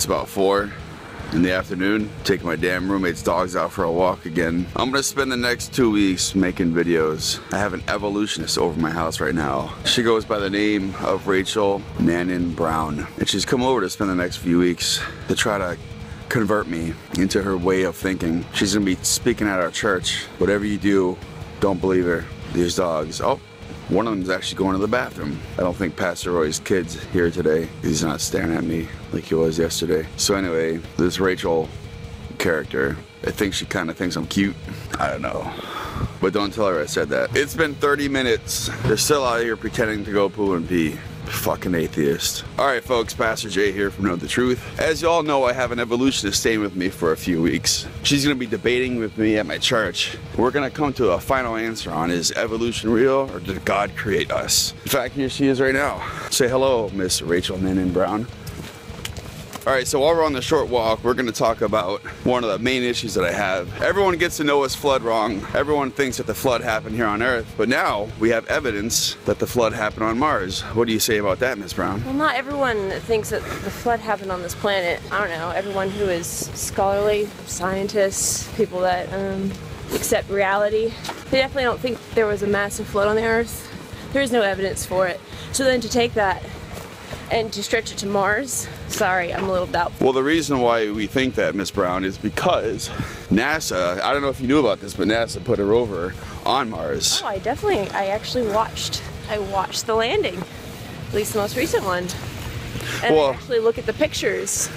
about 4 in the afternoon, taking my damn roommate's dogs out for a walk again. I'm gonna spend the next 2 weeks making videos. I have an evolutionist over my house right now. She goes by the name of Rachel Nanon Brown, and she's come over to spend the next few weeks to try to convert me into her way of thinking. She's gonna be speaking at our church. Whatever you do, don't believe her. These dogs. Oh, one of them is actually going to the bathroom. I don't think Pastor Roy's kid's here today. He's not staring at me like he was yesterday. So anyway, this Rachel character, I think she kind of thinks I'm cute. I don't know. But don't tell her I said that. It's been 30 minutes. They're still out here pretending to go poo and pee. Fucking atheist. Alright folks, Pastor Jay here from Konw The Trut. As you all know, I have an evolutionist staying with me for a few weeks. She's gonna be debating with me at my church. We're gonna come to a final answer on, is evolution real or did God create us? In fact, here she is right now. Say hello, Miss Rachel Nanon Brown. Alright, so while we're on the short walk, we're going to talk about one of the main issues that I have. Everyone gets to Noah's flood wrong. Everyone thinks that the flood happened here on Earth, but now we have evidence that the flood happened on Mars. What do you say about that, Miss Brown? Well, not everyone thinks that the flood happened on this planet. I don't know, everyone who is scholarly, scientists, people that accept reality, they definitely don't think there was a massive flood on the Earth. There is no evidence for it. So then to take that and to stretch it to Mars, sorry, I'm a little doubtful. Well, the reason why we think that, Miss Brown, is because NASA, I don't know if you knew about this, but NASA put a rover on Mars. Oh, I actually watched the landing, at least the most recent one. And I actually look at the pictures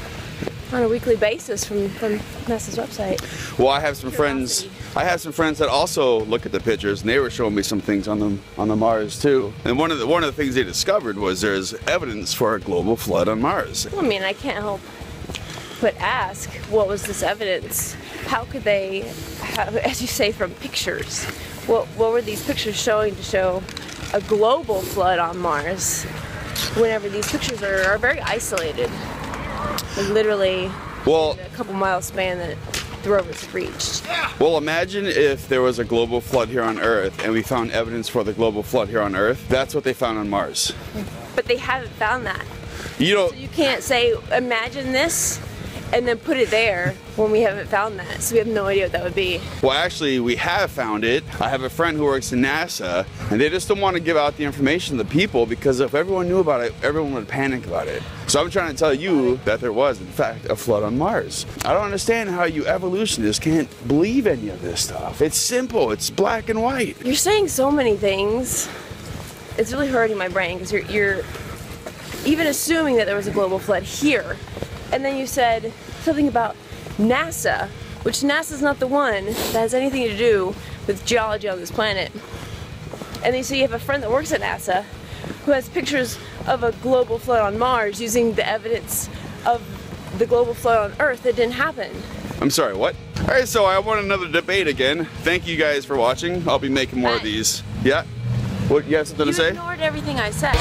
on a weekly basis from NASA's website. Well, I have some friends that also look at the pictures, and they were showing me some things on the Mars too. And one of the things they discovered was there's evidence for a global flood on Mars. Well, I mean, I can't help but ask, what was this evidence? How could they, as you say, from pictures? What were these pictures showing to show a global flood on Mars? Whenever these pictures are very isolated. Like literally a couple mile span that the rovers reached. Well, imagine if there was a global flood here on Earth and we found evidence for the global flood here on Earth. That's what they found on Mars. But they haven't found that. So you can't say, imagine this, and then put it there when we haven't found that. So we have no idea what that would be. Well, actually, we have found it. I have a friend who works in NASA, and they just don't want to give out the information to the people because if everyone knew about it, everyone would panic about it. So I'm trying to tell you that there was, in fact, a flood on Mars. I don't understand how you evolutionists can't believe any of this stuff. It's simple. It's black and white. You're saying so many things. It's really hurting my brain because you're even assuming that there was a global flood here. And then you said something about NASA, which NASA's not the one that has anything to do with geology on this planet. And then so you have a friend that works at NASA who has pictures of a global flood on Mars using the evidence of the global flood on Earth that didn't happen. I'm sorry, what? Alright, so I want another debate again. Thank you guys for watching. I'll be making more of these. Yeah? What, you have something to say? You ignored everything I said.